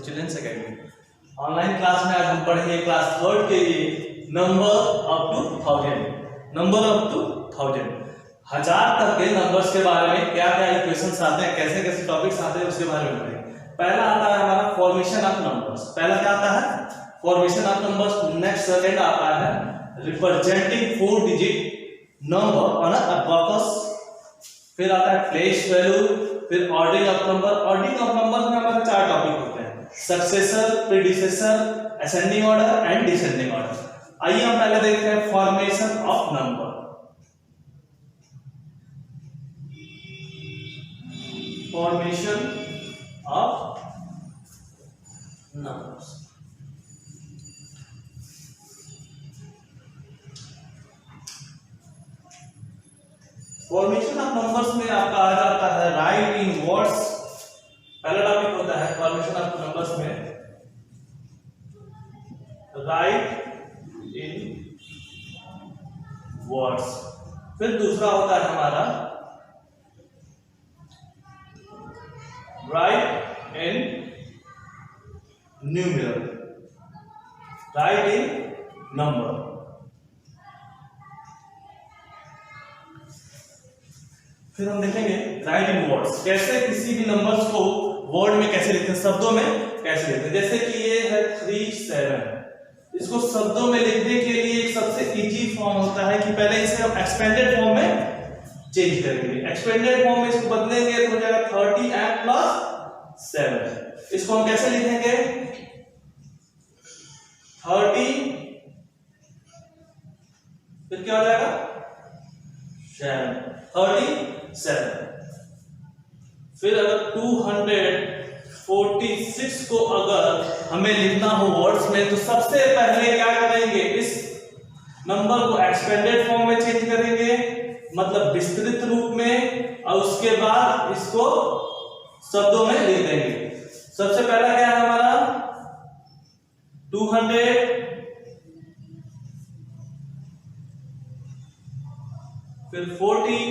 Students academy. Online class में आज हम पढ़ेंगे क्लास 3 के लिए नंबर अप टू 1000 हजार तक के नंबर्स के बारे में क्या क्या इक्वेशंस आते हैं, कैसे कैसे टॉपिक्स आते हैं उसके बारे में पढ़ेंगे। पहला आता है हमारा फॉर्मेशन ऑफ नंबर्स। पहला क्या आता है? Formation of numbers. Next second आता है representing 4 digit number on a abacus. फिर आता है प्लेस वैल्यू, फिर ordering of number. Ordering of number में हमारे 4 टॉपिक होते हैं, successor, predecessor, ascending order and descending order. आइए हम पहले देखते हैं formation of number. Formation of numbers. Formation of numbers में आपका आ जाता है राइट इन वर्ड्स। पहला टॉपिक होता है फॉर्मेशन ऑफ नंबर्स में राइट इन वर्ड्स। फिर दूसरा होता है हमारा राइट इन न्यूमेरल, राइट इन नंबर। फिर हम देखेंगे राइट इन वर्ड्स, कैसे किसी भी नंबर्स को वर्ड में कैसे लिखते हैं, शब्दों में कैसे लिखते हैं। जैसे कि ये है 3 7, इसको शब्दों में लिखने के लिए एक सबसे इजी फॉर्म होता है कि पहले इसे हम एक्सपेंडेड फॉर्म में चेंज करेंगे। एक्सपेंडेड फॉर्म में इसको बदलेंगे तो हो जाएगा 30 प्लस 7। इसको हम कैसे लिखेंगे? 30, फिर क्या हो जाएगा 37। फिर अगर 246 को अगर हमें लिखना हो वर्ड्स में तो सबसे पहले क्या करेंगे? इस नंबर को एक्सपेंडेड फॉर्म में चेंज करेंगे, मतलब विस्तृत रूप में, और उसके बाद इसको शब्दों में लिख देंगे। सबसे पहला क्या है हमारा 200, फिर 40,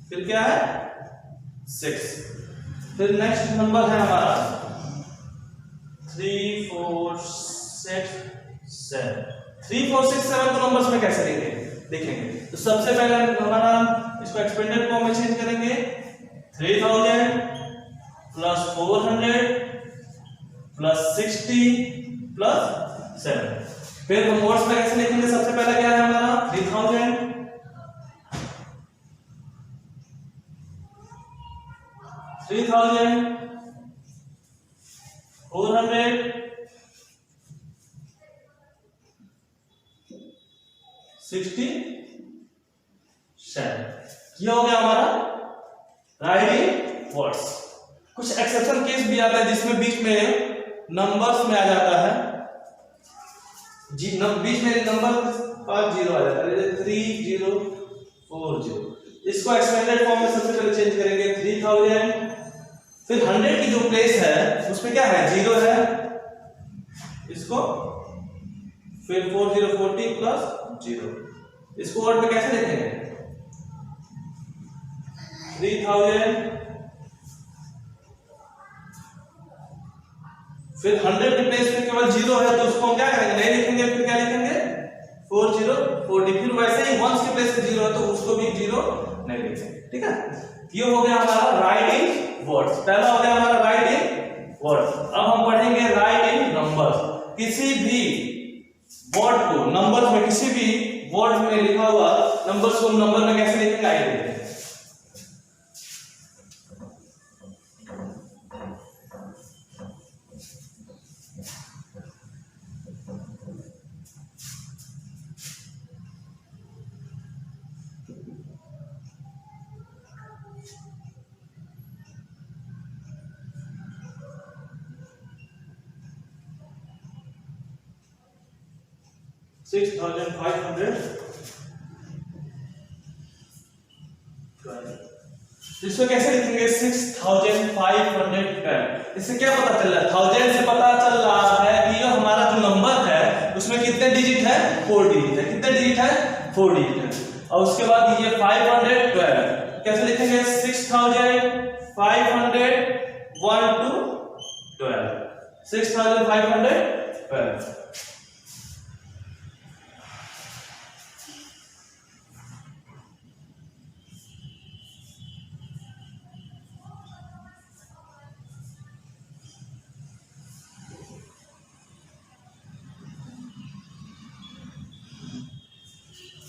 फिर क्या है 6। फिर नेक्स्ट नंबर है हमारा 3 4 6 7। 3 4 6 7 को नंबर्स में कैसे लिखेंगे देखेंगे। तो सबसे पहले हमारा इसको एक्सपेंडेड फॉर्म में चेंज करेंगे। 3000 प्लस 400 प्लस 60 प्लस 7। फिर हम वर्ड्स में कैसे लिखेंगे? सबसे पहले क्या है हमारा 3000 400 67। ये हो गया हमारा राइट इन वर्ड्स। कुछ एक्सेप्शन केस भी आता है जिसमें बीच में नंबर्स में आ जाता है बीच में नंबर 50 आ जाता है, 3040। इसको एक्सपेंडेड फॉर्म में सबसे पहले चेंज करेंगे 3000। फिर 100 की जो प्लेस है उसमें क्या है 0 है, इसको फिर 4040 प्लस 0। इसको वर्ड में कैसे लिखेंगे? 3000, फिर 100 की प्लेस में केवल 0 है तो उसको हम क्या करेंगे? नहीं लिखेंगे, फिर क्या लिखेंगे 4040। फिर वैसे ही 1 की प्लेस पे 0 है तो उसको भी 0 नहीं लिखेंगे। ठीक है, ये हो गया हमारा राइट इन वर्ड्स। पहला हो गया हमारा राइट इन वर्ड्स। अब हम पढ़ेंगे राइट इन नंबर्स। किसी भी वर्ड को नंबर्स में, किसी भी वर्ड में लिखा हुआ नंबर्स को नंबर में कैसे लिखेंगे आइए देखते हैं। इसको कैसे लिखेंगे? 6512। इससे क्या पता चल रहा है? 1000 से पता चल रहा है कि ये हमारा जो नंबर है उसमें कितने डिजिट है? 4 डिजिट है। कितने डिजिट है? 4 डिजिट है। और उसके बाद ये 512 कैसे लिखेंगे? 6500 1 to 6512।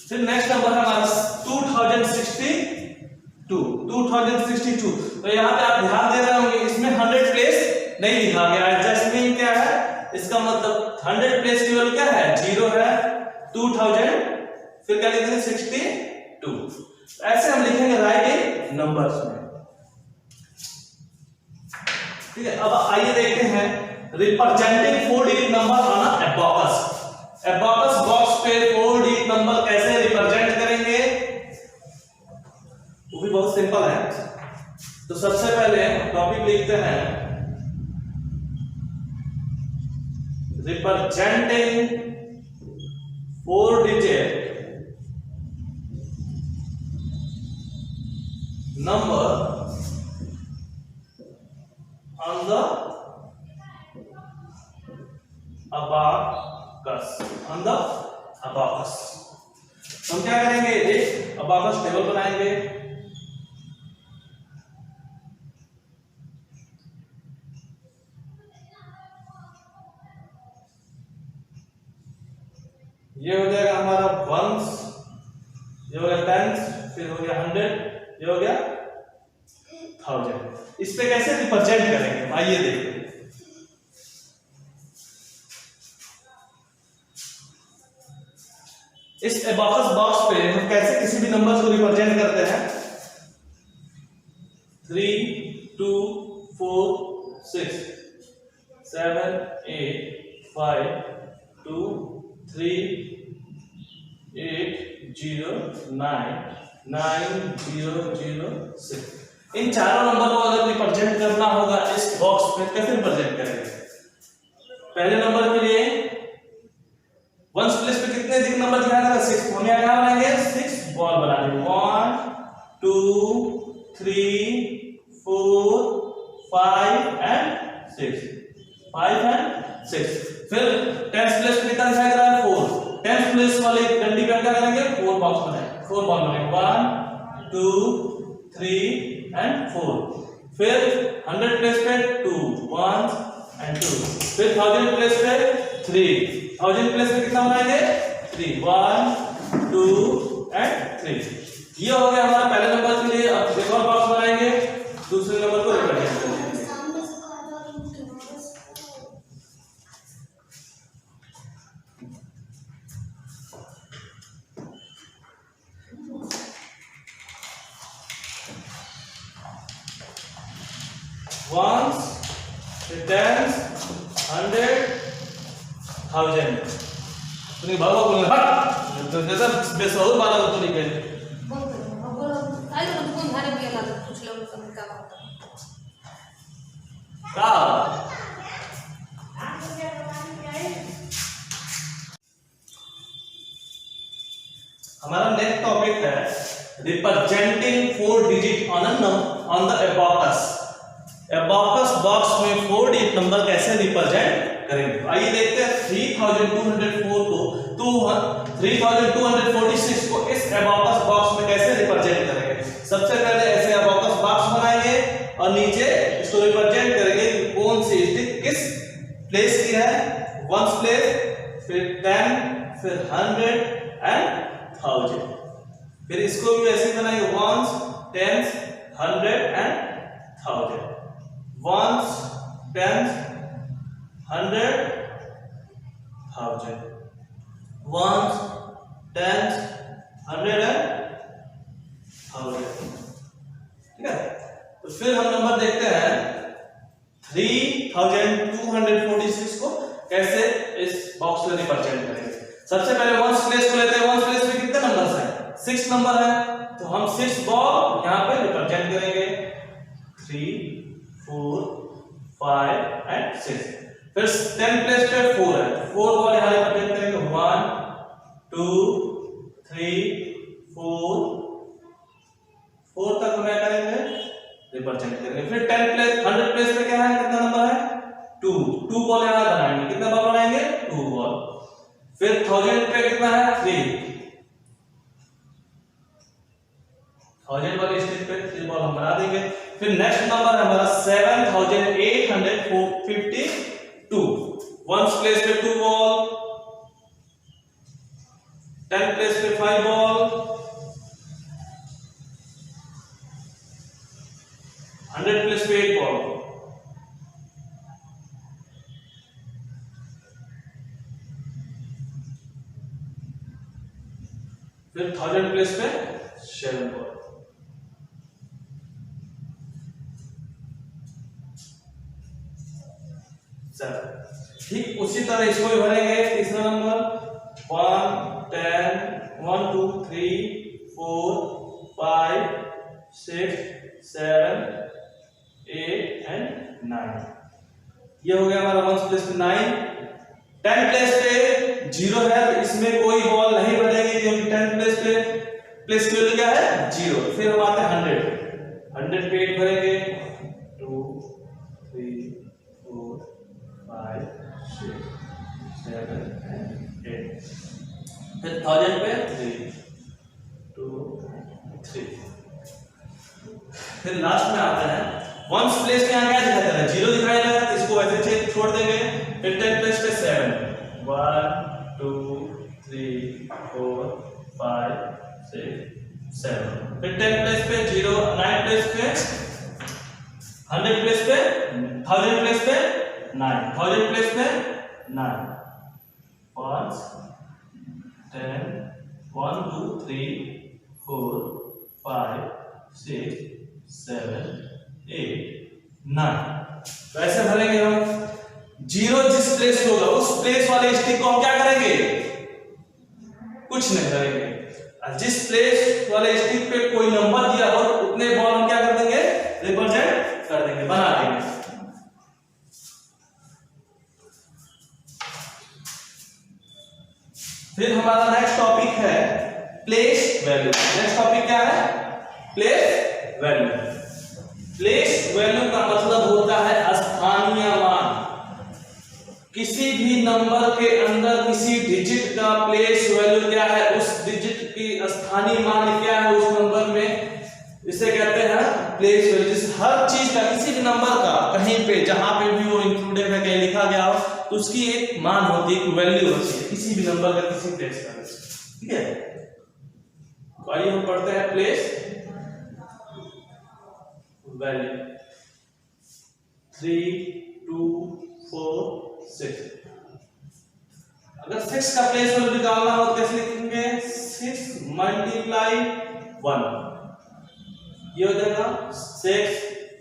फिर नेक्स्ट नंबर है हमारा 2062। तो यहाँ पे आप ध्यान दे रहे होंगे, इसमें 100 प्लेस नहीं लिखा गया है। जस्ट मीन क्या है, इसका मतलब 100 प्लेस की वैल्यू क्या है, 0 है, 2000 फिर क्या लिखेंगे 62। ऐसे हम लिखेंगे राइट इन नंबर्स में। ठीक है, अब आइए देखते हैं representing 4 digit number on abacus. Abacus box पे 4 डिजिट नंबर कैसे रिप्रेजेंट करेंगे, वो भी बहुत सिंपल है। तो सबसे पहले टॉपिक लिखते हैं representing 4 digit number on the abacus, on the abacus। हम क्या करेंगे, एक अबाकस टेबल बनाएंगे। ये हो जाएगा हमारा वंस, ये हो गया टेंस, फिर हो गया 100, ये हो गया 1000। इस पे कैसे रिप्रेजेंट करेंगे, आइए देखते हैं। इस एबॉकस बॉक्स पे हम कैसे किसी भी नंबर को रिप्रेजेंट करते हैं। 3 2 4 6 7 8 5 2 3 8 0 9 9 0 0 6। इन चारों नंबर को अगर रिप्रेजेंट करना होगा इस बॉक्स पे, कैसे रिप्रेजेंट करेंगे। पहले नंबर के लिए वंस प्लेस पे कितने दिख नंबर दिखाया था, 6। हम यहाँ क्या बनाएंगे, 6 बॉल बनाएंगे। 1 2 3 4 5 एंड 6, 5 एंड 6। फिर 10th प्लेस पे कितना दिखाया गया है, 4। 10th प्लेस वाले डंडी पे क्या करेंगे, 4 बॉक्स बनाएंगे, 4 बॉल बनाएंगे। 1 2 3 एंड 4। फिर 100 प्लेस पे 2 1 एंड 2। फिर 1000 प्लेस पे 3। 1000 प्लेस पे कितना बनाएंगे, 3 1 2 एंड 3। ये हो गया हमारा पहले नंबर के लिए। अब एक और बॉक्स बनाएंगे, दूसरे नंबर को रिप्रेजेंट करेंगे। Ones, tens, 100, 1000। तुमने बाबा बोलना हट, तो जैसा बेसहुर वाला तो नहीं कहे। आई तो कौन घर में गेला कुछ लोग समझ का होता का हमारा नेक्स्ट टॉपिक है representing 4 digit on the abacus. Abacus box में 4 डिजिट नंबर कैसे रिप्रेजेंट करेंगे, आइए देखते हैं। 3204 को 3246 को इस एबॉकस बॉक्स में कैसे रिप्रेजेंट करेंगे। सबसे पहले ऐसे एबॉकस बॉक्स बनाएंगे और नीचे इसको रिप्रेजेंट करेंगे कौन सी स्टिक किस प्लेस की है, वंस प्लेस, फिर 10, फिर 100 एंड 1000। फिर इसको भी ऐसे बनाएंगे, ones, tens, 100 and 1000। Ones, tens, 100, 1000। Ones, tens, 100 and 1000। ठीक है, तो फिर हम नंबर देखते हैं 3246 को कैसे इस बॉक्स में रिप्रेजेंट करेंगे। सबसे पहले वंस प्लेस को लेते हैं। वंस प्लेस में कितने नंबर्स हैं, 6 नंबर है, तो हम 6 बॉल यहां पे रिप्रेजेंट करेंगे। 3 4 5 एंड 6। फिर 10 प्लेस पे 4 है, 4 बॉल यहां रिप्रेजेंट करेंगे। 1 2 3 4 तक हम क्या करेंगे, रिप्रेजेंट करेंगे। फिर 10 प्लेस 100 प्लेस पे क्या है, कितना नंबर है, बॉल यहाँ बनाएंगे, कितने बॉल बनाएंगे 2 बॉल। फिर 1000 पे कितना है 3, 1000 वाले स्टेज पे 3 बॉल हम बना देंगे। फिर नेक्स्ट नंबर है हमारा 7852, 1 प्लेस पे 2 बॉल, 10 प्लेस पे 5 बॉल, 100 प्लेस पे 8 बॉल, फिर 1000 प्लेस पे 7 बॉल। ठीक उसी तरह इसको भी भरेंगे। तीसरा नंबर 1 10 1 2 3 4 5 6 7 8 एंड 9। ये हो गया हमारा 1 प्लेस पे 9। 10 प्लेस पे 0 है तो इसमें कोई बॉल नहीं बनेगी क्योंकि 10 प्लेस पे प्लेस की वैल्यू क्या है 0। फिर हम आते हैं 100 पे 8 भरेंगे 2 3 4 5 6 7 एंड 8। फिर 1000 पे 3 2 3। फिर लास्ट में आते हैं 1 प्लेस में यहाँ क्या दिखाई दे रहा है 0 दिखाई दे रहा है, इसको वैसे छोड़ देंगे। फिर 10 प्लेस पे 7 1 2 3 4 5 6 7। फिर 10 प्लेस पे 0 9 प्लेस पे 100 प्लेस पे 1000 प्लेस पे 9 1000 प्लेस पे 9 5 10 1 2 3 4 5 6 7 8 9। तो ऐसे भरेंगे हम। 0 जिस प्लेस पे होगा उस प्लेस वाले स्टिक को हम क्या करेंगे कुछ नहीं करेंगे। जिस प्लेस वाले स्टिक पे कोई नंबर दिया हो उतने बॉल हम क्या कर देंगे रिप्रेजेंट कर देंगे, बना देंगे। फिर हमारा नेक्स्ट टॉपिक है प्लेस वैल्यू। नेक्स्ट टॉपिक क्या है प्लेस वैल्यू। प्लेस वैल्यू का मतलब होता है स्थानीय मान। किसी भी नंबर के अंदर किसी डिजिट का प्लेस वैल्यू क्या है, उस डिजिट की स्थानीय मान क्या है उस नंबर में, इसे कहते हैं प्लेस वैल्यू। हर चीज का किसी भी नंबर का कहीं पे जहां पे भी वो इंक्लूडेड है कहीं लिखा गया हो तो उसकी एक मान होती है, एक वैल्यू होती है किसी भी नंबर का किसी प्लेस का। ठीक है, तो आइए हम पढ़ते हैं प्लेस वैल्यू। 3 2 4 6। अगर 6 का प्लेस वैल्यू निकालना हो तो कैसे लिखेंगे 6 मल्टीप्लाई 1 ये हो जाएगा 6।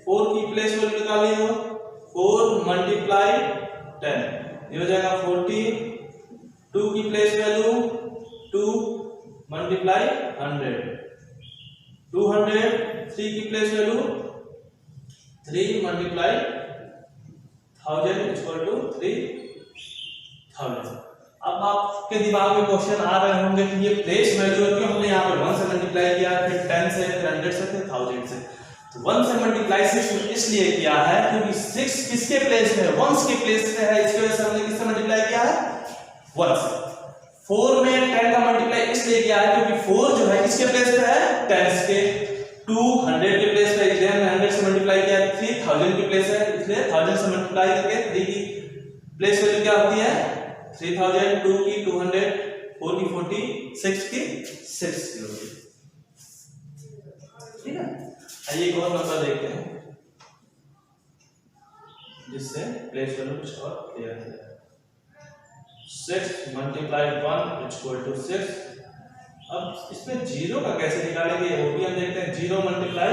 4 की प्लेस वैल्यू निकालनी हो 4 मल्टीप्लाई 10 ये हो जाएगा 40। 2 की प्लेस वैल्यू 2 मल्टीप्लाई 100 200। 3 की place value 3 multiply 1000 equal to 3000। अब आपके दिमाग में क्वेश्चन आ रहे होंगे कि ये प्लेस वैल्यू क्यों हमने यहाँ पे 1 से मल्टीप्लाई किया, फिर 10 से, फिर 100 से, फिर 1000 से। तो 1 से मल्टीप्लाई 6 इसलिए किया है क्योंकि 6 किसके प्लेस पे है 1 के प्लेस पे है, इसकी वजह से हमने किससे मल्टीप्लाई किया है 1 से। 4 में 10 का मल्टीप्लाई इसलिए किया है क्योंकि 4 जो है किसके प्लेस पे है 10 के। 200 के प्लेस पे इसलिए हमने 100 से मल्टीप्लाई किया। 3000 की प्लेस है इसलिए 1000 से मल्टीप्लाई करके 3 की प्लेस वैल्यू क्या होती है 3000। 2 की 200, 4 की 40, 6 की 60 होगी। ठीक है, आइए एक और नंबर देखते हैं जिससे प्लेस वैल्यू कुछ और क्लियर हो जाए। 6 मल्टीप्लाई 1 इक्वल टू 6। अब इसमें 0 का कैसे निकालेंगे वो भी हम देखते हैं। 0 multiply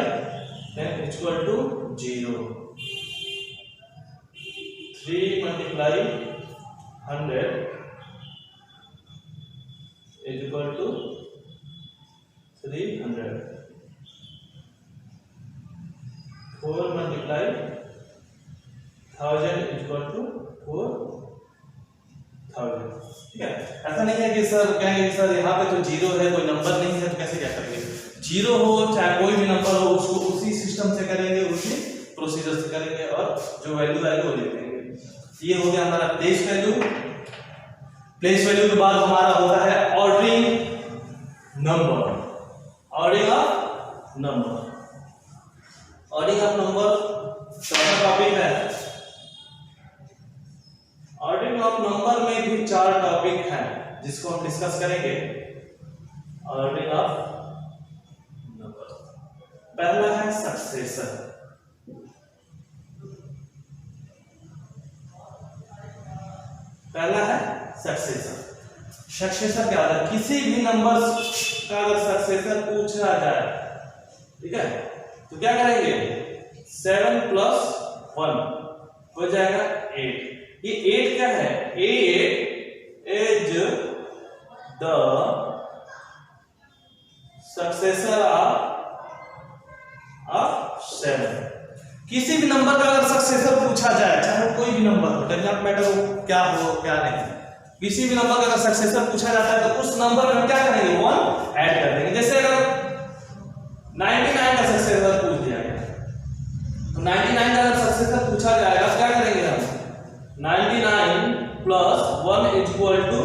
10 equal to 0। 3 multiply 100 equal to 300। 4 multiply 1000 equal to 4000। ठीक है, ऐसा नहीं है कि सर कहेंगे कि सर यहाँ पे तो 0 है कोई नंबर नहीं है तो कैसे क्या करेंगे। 0 हो चाहे कोई भी नंबर हो उसको उसी सिस्टम से करेंगे, उसी प्रोसीजर से करेंगे और जो वैल्यू आएगी वो लिख देंगे। ये हो गया हमारा प्लेस वैल्यू। प्लेस वैल्यू के बाद हमारा होता है ordering number. Ordering of number, ordering of number चौथा टॉपिक है। ऑर्डरिंग ऑफ नंबर में भी 4 टॉपिक हैं जिसको हम डिस्कस करेंगे। ऑर्डरिंग ऑफ नंबर, पहला है सक्सेशन। पहला है सक्सेशन। सक्सेशन क्या होता है? किसी भी नंबर का अगर सक्सेशन पूछा जाए, ठीक है, तो क्या करेंगे? 7 + 1 हो जाएगा 8। ये 8 क्या है? 8 इज द सक्सेसर ऑफ 7। किसी भी नंबर का अगर सक्सेसर पूछा जाए, चाहे कोई भी नंबर हो, डज नॉट मैटर हो क्या नहीं, किसी भी नंबर का अगर सक्सेसर पूछा जाता है तो उस नंबर में हम क्या करेंगे? 1 ऐड कर देंगे। जैसे अगर 99 का सक्सेसर पूछ दिया गया, तो 99 का अगर सक्सेसर पूछा जाएगा तो क्या करेंगे हम? 99 + 1 = 100।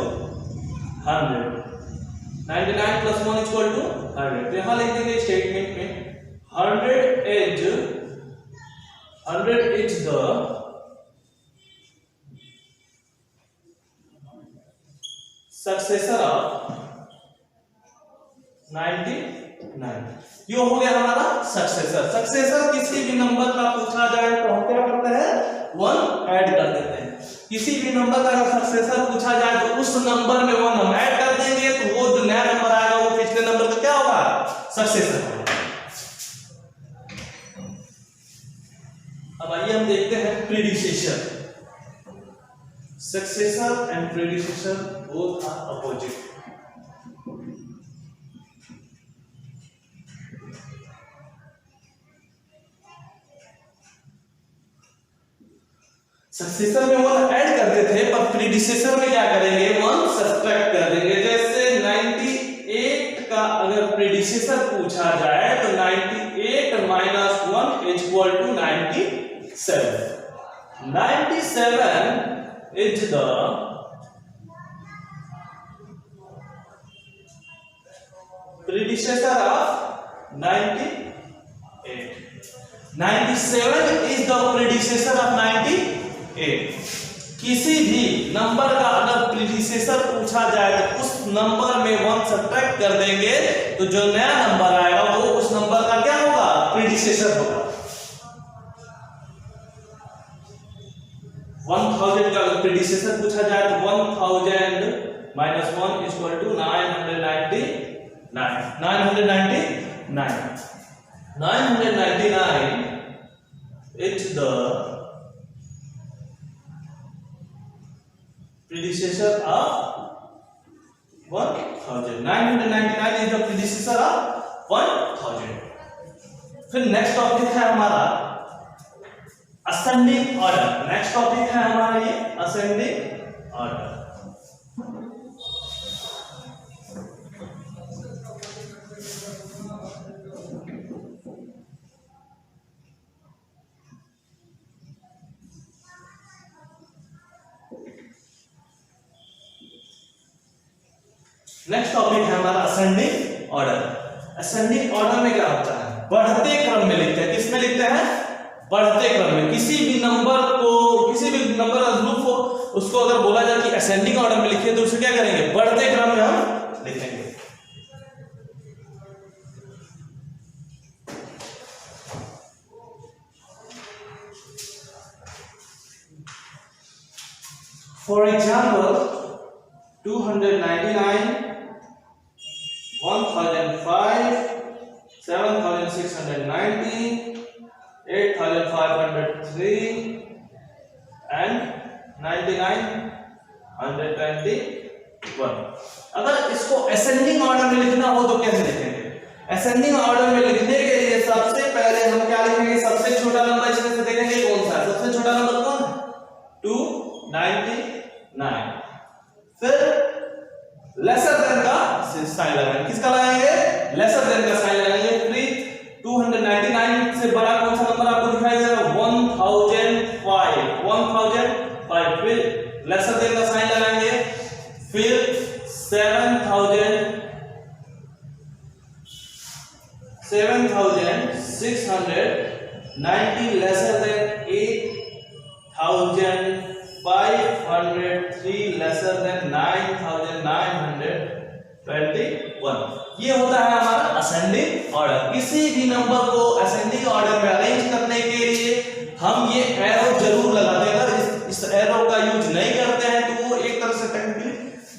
99 + 1 = 100। तो यहां लिख देंगे स्टेटमेंट में 100 is the successor of 99। ये हो गया हमारा सक्सेसर। सक्सेसर किसी भी नंबर का पूछा जाए तो हम क्या करते हैं? 1 ऐड कर देते हैं। किसी भी नंबर का अगर सक्सेसर पूछा जाए तो उस नंबर में 1 हम ऐड कर देंगे, तो वो जो नया नंबर आएगा वो पिछले नंबर का क्या होगा? सक्सेसर होगा। अब आइए हम देखते हैं predecessor. Successor and predecessor both are opposite. Successor में 1 ऐड करते थे, पर प्रीडिसेसर में क्या करेंगे? 1 सब्ट्रैक्ट कर देंगे। जैसे 98 का अगर प्रीडिसेसर पूछा जाए तो 98 - 1 = 97। 97 is the predecessor of 98. 97 is the predecessor of 98। किसी भी नंबर का अगर प्रीडिसेसर पूछा जाए तो उस नंबर में 1 सब्ट्रैक्ट कर देंगे, तो जो नया नंबर आएगा वो उस नंबर का क्या होगा? प्रीडिसेसर होगा। 1000 का अगर प्रीडिसेसर पूछा जाए तो 1000 - 1 = 999। 999 it's the predecessor of 1000। 999 is the predecessor of 1000। फिर नेक्स्ट टॉपिक है हमारा असेंडिंग ऑर्डर। नेक्स्ट टॉपिक है हमारा ये असेंडिंग ऑर्डर। नेक्स्ट टॉपिक है हमारा असेंडिंग ऑर्डर। असेंडिंग ऑर्डर में क्या होता है? बढ़ते क्रम में लिखते हैं। किस में लिखते हैं? बढ़ते क्रम में। किसी भी नंबर का ग्रुप हो, उसको अगर बोला जाए कि असेंडिंग ऑर्डर में लिखिए तो उसे क्या करेंगे? बढ़ते क्रम में हम लिखेंगे। For example 299, 1005, 7690, 8503 and 9921। अगर इसको असेंडिंग ऑर्डर में लिखना हो तो कैसे लिखेंगे? असेंडिंग ऑर्डर में लिखने के लिए सबसे पहले हम क्या लिखेंगे? सबसे छोटा नंबर इसमें से देखेंगे कौन सा है? सबसे छोटा नंबर कौन है? 299। फिर लेसर देन का साइन लगाएंगे। किसका लगाएंगे? लेसर देन का साइन लगाएंगे। फिर 299 से बड़ा कौन सा नंबर आपको दिखाई दे रहा है? 1005। 7,690 lesser than 8,503 lesser than 9,921। ये होता है हमारा असेंडिंग ऑर्डर। किसी भी नंबर को असेंडिंग ऑर्डर में अरेंज करने के लिए हम ये एरो जरूर लगाते हैं। अगर इस एरो का यूज नहीं करते हैं तो वो एक तरह से टेक्निकली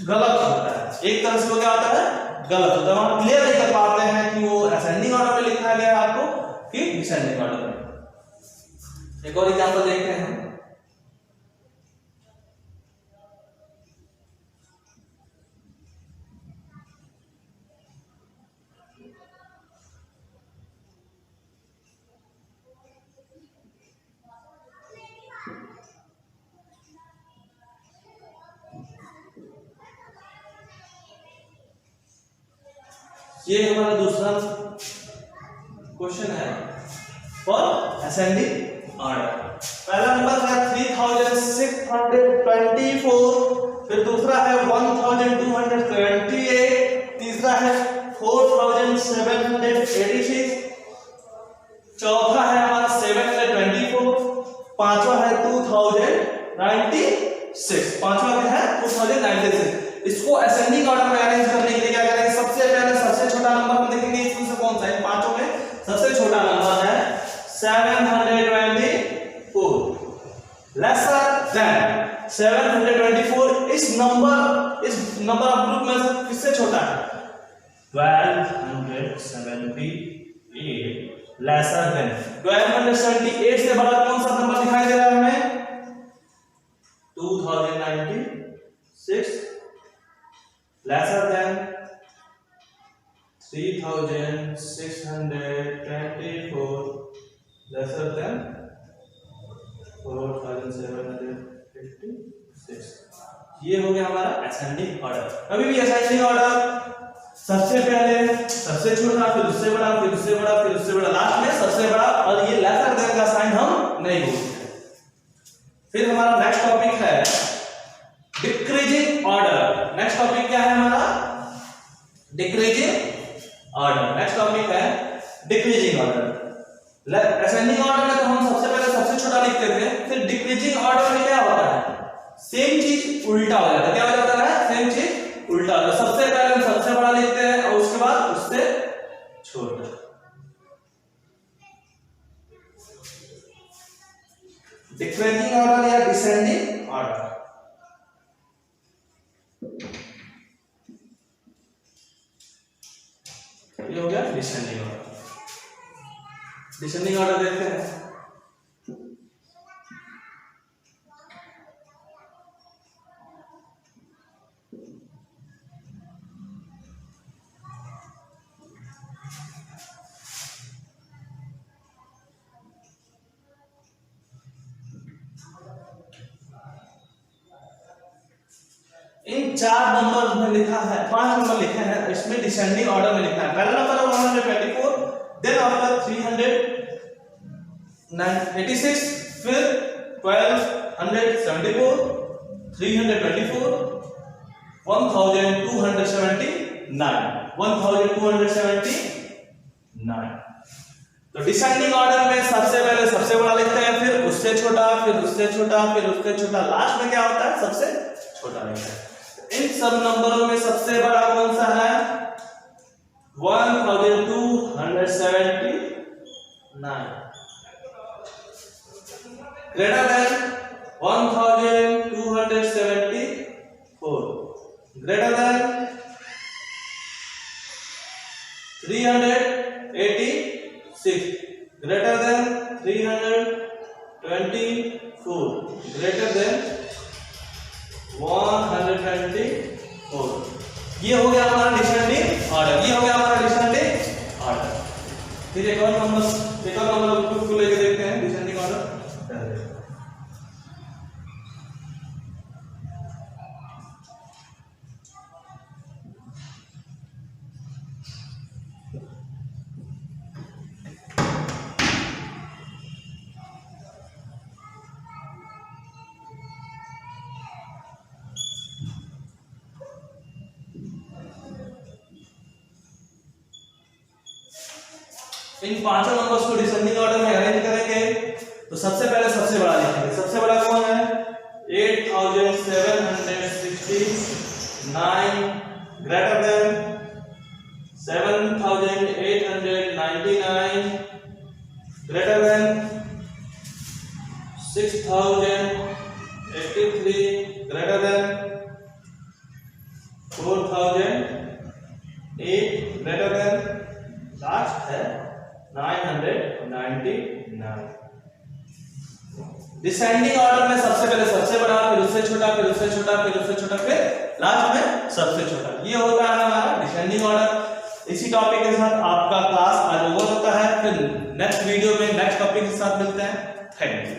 गलत होता है। एक तरह से वो क्या होता है, गलत होता है। हम क्लियर नहीं कर पाते हैं कि वो असेंडिंग ऑर्डर में लिखा गया है आपको कि डिसेंडिंग ऑर्डर में। एक और एग्जांपल देखते हैं हम। ये हमारा दूसरा क्वेश्चन है फॉर असेंडिंग ऑर्डर। पहला नंबर है 3624, फिर दूसरा है 1228, तीसरा है 4786, चौथा है हमारा 724, पांचवा है 2096। पांचवा क्या है 2096। इसको असेंडिंग ऑर्डर में अरेंज करने के लिए क्या करेंगे, सबसे पहले सबसे छोटा नंबर हम देखेंगे इसमें से कौन सा है। पांचों में सबसे छोटा नंबर है 724 लेसर देन 724। इस नंबर ऑफ ग्रुप में से किससे छोटा है 1278 लेसर देन 1278 से बड़ा कौन सा नंबर दिखाई दे रहा है हमें 2096 lesser than 3624 lesser than 4756। ये हो गया हमारा असेंडिंग ऑर्डर। अभी भी असेंडिंग ऑर्डर सबसे पहले सबसे छोटा, फिर उससे बड़ा, फिर उससे बड़ा, फिर उससे बड़ा, लास्ट में सबसे बड़ा। और ये लेसर देन का साइन हम नहीं बोलते। फिर हमारा नेक्स्ट टॉपिक है डिक्रीजिंग ऑर्डर। नेक्स्ट टॉपिक क्या है हमारा डिक्रीजिंग ऑर्डर। नेक्स्ट टॉपिक है डिक्रीजिंग ऑर्डर। असेंडिंग ऑर्डर में तो हम सबसे पहले सबसे छोटा लिखते थे, फिर डिक्रीजिंग ऑर्डर में क्या होता है सेम चीज उल्टा हो जाता है। क्या हो जाता है सेम चीज उल्टा हो जाता है। सबसे पहले हम सबसे बड़ा लिखते हैं और उसके बाद उससे छोटा। डिक्रीजिंग ऑर्डर या डिसेंडिंग ऑर्डर। ये हो गया डिसेंडिंग ऑर्डर। डिसेंडिंग ऑर्डर देखते हैं। इन 4 नंबर में लिखा है, 5 नंबर लिखे हैं, इसमें डिसेंडिंग ऑर्डर में लिखा है। पहला नंबर है 124, देन आफ्टर 386, फिर 1274, 324, 1279। तो डिसेंडिंग ऑर्डर में सबसे पहले सबसे बड़ा लिखते हैं, फिर उससे छोटा, फिर उससे छोटा, फिर उससे छोटा, लास्ट में क्या होता है सबसे छोटा लिखते हैं। इन सब नंबरों में सबसे बड़ा कौन सा है 1279, greater than 1274, greater than 386, greater than 324, greater than 124। ये हो गया हमारा डिसेंडिंग ऑर्डर। ये हो गया हमारा डिसेंडिंग ऑर्डर। फिर एक और नंबर को लेके देखते हैं डिसेंडिंग ऑर्डर। इन पांचों नंबर्स को डिसेंडिंग ऑर्डर में अरेंज करेंगे तो सबसे पहले सबसे बड़ा लिखेंगे। सबसे बड़ा कौन है? 8769 greater than 7899 greater than 6083 greater than 4008 greater than last है 999। डिसेंडिंग ऑर्डर में सबसे पहले सबसे बड़ा, फिर उससे छोटा, फिर उससे छोटा, फिर उससे छोटा, फिर लास्ट में सबसे छोटा। ये होता है हमारा डिसेंडिंग ऑर्डर। इसी टॉपिक के साथ आपका क्लास आज ओवर होता है। फिर नेक्स्ट वीडियो में नेक्स्ट टॉपिक के साथ मिलते हैं। Thank you.